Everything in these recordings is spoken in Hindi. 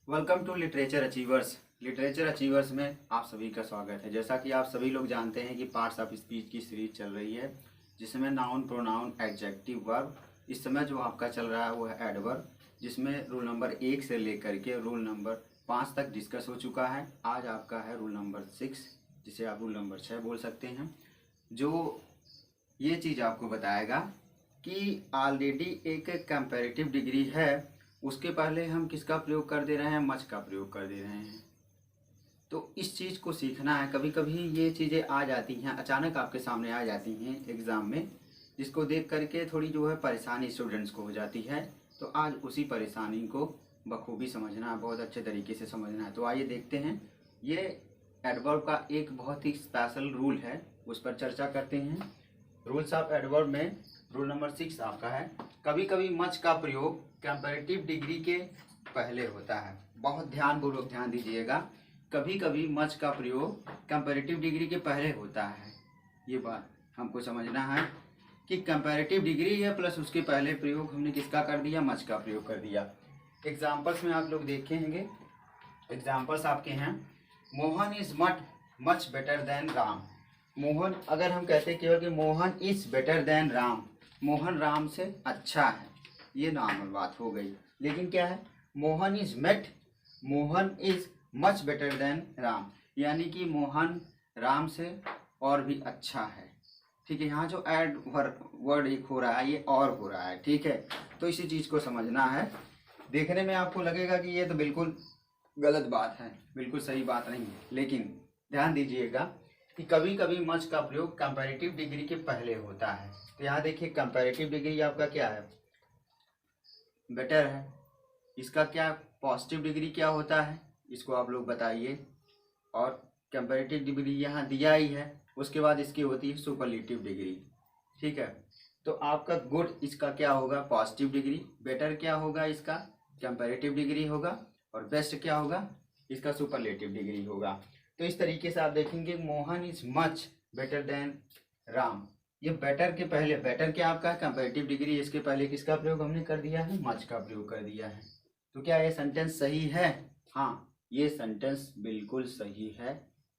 Welcome to literature achievers. Literature achievers में आप सभी का स्वागत है। जैसा कि आप सभी लोग जानते हैं कि पार्ट्स ऑफ स्पीच की सीरीज चल रही है, जिसमें नाउन, प्रोनाउन, एडजेक्टिव, वर्ब। इस समय जो आपका चल रहा है वो है एडवर्ब, जिसमें रूल नंबर 1 से लेकर के रूल नंबर 5 तक डिस्कस हो चुका है। आज आपका है रूल नंबर 6, जिसे आप रूल नंबर 6 बोल सकते हैं, जो ये चीज़ आपको बताएगा कि ऑलरेडी एक कंपैरेटिव डिग्री है, उसके पहले हम किसका प्रयोग कर दे रहे हैं? मच का प्रयोग कर दे रहे हैं। तो इस चीज़ को सीखना है। कभी कभी ये चीज़ें आ जाती हैं, अचानक आपके सामने आ जाती हैं एग्ज़ाम में, जिसको देख करके थोड़ी जो है परेशानी स्टूडेंट्स को हो जाती है। तो आज उसी परेशानी को बखूबी समझना है, बहुत अच्छे तरीके से समझना है। तो आइए देखते हैं। ये एडवर्ब का एक बहुत ही स्पेशल रूल है, उस पर चर्चा करते हैं। रूल्स ऑफ एडवर्ब में रूल नंबर 6 आपका है, कभी कभी मच का प्रयोग कंपैरेटिव डिग्री के पहले होता है। बहुत ध्यानपूर्वक ध्यान दीजिएगा, कभी कभी मच का प्रयोग कंपैरेटिव डिग्री के पहले होता है। ये बात हमको समझना है कि कंपैरेटिव डिग्री है प्लस उसके पहले प्रयोग हमने किसका कर दिया? मच का प्रयोग कर दिया। एग्जाम्पल्स में आप लोग देखेंगे, एग्जाम्पल्स आपके हैं, Mohan is much better then Ram. Mohan, अगर हम कहते हैं केवल कि Mohan is better than Ram, Mohan Ram से अच्छा है, ये नॉर्मल बात हो गई। लेकिन क्या है? Mohan is much better then Ram, यानी कि मोहन राम से और भी अच्छा है। ठीक है, यहाँ जो ऐड वर्ड एक हो रहा है, ये और हो रहा है। ठीक है, तो इसी चीज़ को समझना है। देखने में आपको लगेगा कि ये तो बिल्कुल गलत बात है, बिल्कुल सही बात नहीं है, लेकिन ध्यान दीजिएगा कि कभी कभी मच का प्रयोग कंपैरेटिव डिग्री के पहले होता है। तो यहाँ देखिए, कंपैरेटिव डिग्री आपका क्या है? बेटर है। इसका क्या पॉजिटिव डिग्री क्या होता है? इसको आप लोग बताइए। और कंपैरेटिव डिग्री यहाँ दिया ही है, उसके बाद इसकी होती है सुपरलेटिव डिग्री। ठीक है, तो आपका गुड इसका क्या होगा? Positive degree. बेटर क्या होगा? इसका कंपैरेटिव डिग्री होगा। और बेस्ट क्या होगा? इसका सुपरलेटिव डिग्री होगा। तो इस तरीके से आप देखेंगे, Mohan is much better then Ram. ये बेटर के पहले, बेटर क्या आपका है? कंपैरेटिव डिग्री, इसके पहले किसका प्रयोग हमने कर दिया है? मच का प्रयोग कर दिया है। तो क्या ये सेंटेंस सही है? हाँ, ये सेंटेंस बिल्कुल सही है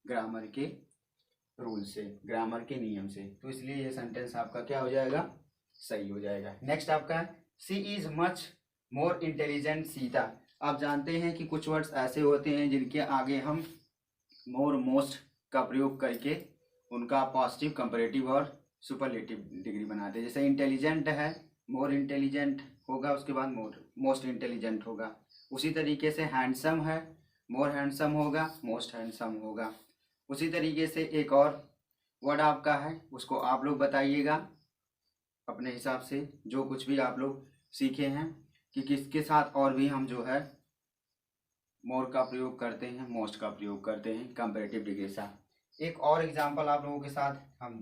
ग्रामर के रूल से, ग्रामर के नियम से। तो इसलिए ये सेंटेंस आपका क्या हो जाएगा? सही हो जाएगा। नेक्स्ट आपका है, she is much more intelligent Sita. आप जानते हैं कि कुछ वर्ड्स ऐसे होते हैं जिनके आगे हम मोर, मोस्ट का प्रयोग करके उनका पॉजिटिव, कंपैरेटिव और सुपरलेटिव डिग्री बनाते हैं। जैसे इंटेलिजेंट है, मोर इंटेलिजेंट होगा, उसके बाद मोस्ट इंटेलिजेंट होगा। उसी तरीके से हैंडसम है, मोर हैंडसम होगा, मोस्ट हैंडसम होगा। उसी तरीके से एक और वर्ड आपका है, उसको आप लोग बताइएगा अपने हिसाब से, जो कुछ भी आप लोग सीखे हैं कि किसके साथ और भी हम जो है मोर का प्रयोग करते हैं, मोस्ट का प्रयोग करते हैं कंपैरेटिव डिग्री के साथ। एक और एग्जांपल आप लोगों के साथ हम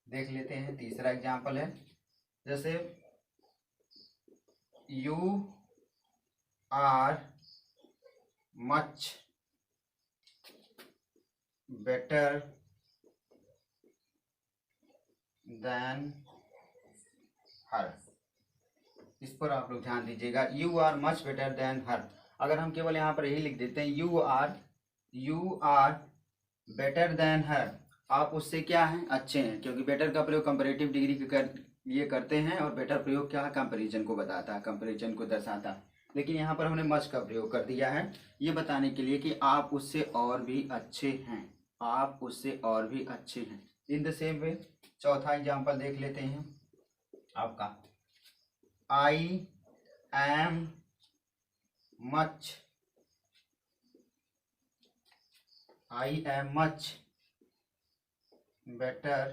देख लेते हैं। तीसरा एग्जांपल है, जैसे you are much better than her. इस पर आप लोग ध्यान दीजिएगा, you are much better than her. अगर हम केवल यहाँ पर यही लिख देते हैं, you are better than her, आप उससे क्या हैं? अच्छे हैं। क्योंकि बेटर का प्रयोग कंपैरेटिव डिग्री के लिए करते हैं, और बेटर प्रयोग क्या है? कंपैरिजन को बताता है, कंपैरिजन को दर्शाता है। लेकिन यहाँ पर हमने मच का प्रयोग कर दिया है, ये बताने के लिए कि आप उससे और भी अच्छे हैं, आप उससे और भी अच्छे हैं। इन द सेम वे चौथा एग्जाम्पल देख लेते हैं आपका, I am much better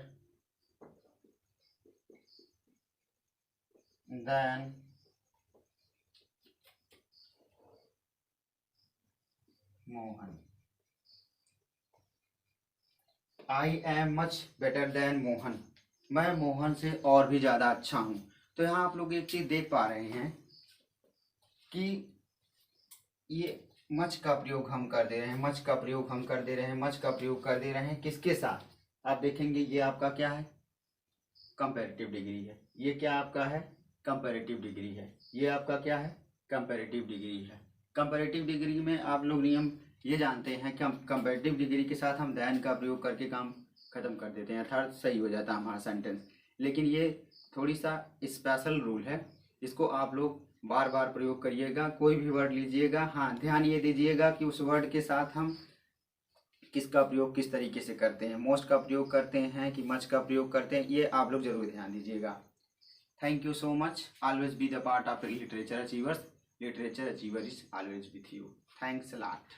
then Mohan. I am much better then Mohan, मैं मोहन से और भी ज़्यादा अच्छा हूँ। तो यहाँ आप लोग एक चीज़ देख पा रहे हैं कि ये मच का प्रयोग हम कर दे रहे हैं, मच का प्रयोग हम कर दे रहे हैं, मच का प्रयोग कर दे रहे हैं, किसके साथ? आप देखेंगे ये आपका क्या है? कंपैरेटिव डिग्री है। ये क्या आपका है? कंपैरेटिव डिग्री है। ये आपका क्या है? कंपैरेटिव डिग्री है। कंपैरेटिव डिग्री में आप लोग नियम ये जानते हैं कि हम कंपैरेटिव डिग्री के साथ हम देन का प्रयोग करके काम खत्म कर देते हैं, अर्थात सही हो जाता है हमारा सेंटेंस। लेकिन ये थोड़ी सा स्पेशल रूल है, इसको आप लोग बार बार प्रयोग करिएगा। कोई भी वर्ड लीजिएगा, हाँ ध्यान ये दीजिएगा कि उस वर्ड के साथ हम किसका प्रयोग किस तरीके से करते हैं, मोस्ट का प्रयोग करते हैं कि मच का प्रयोग करते हैं, ये आप लोग जरूर ध्यान दीजिएगा। Thank you so much. Always be the part of literature achievers. Literature achiever is always with you. Thanks a lot.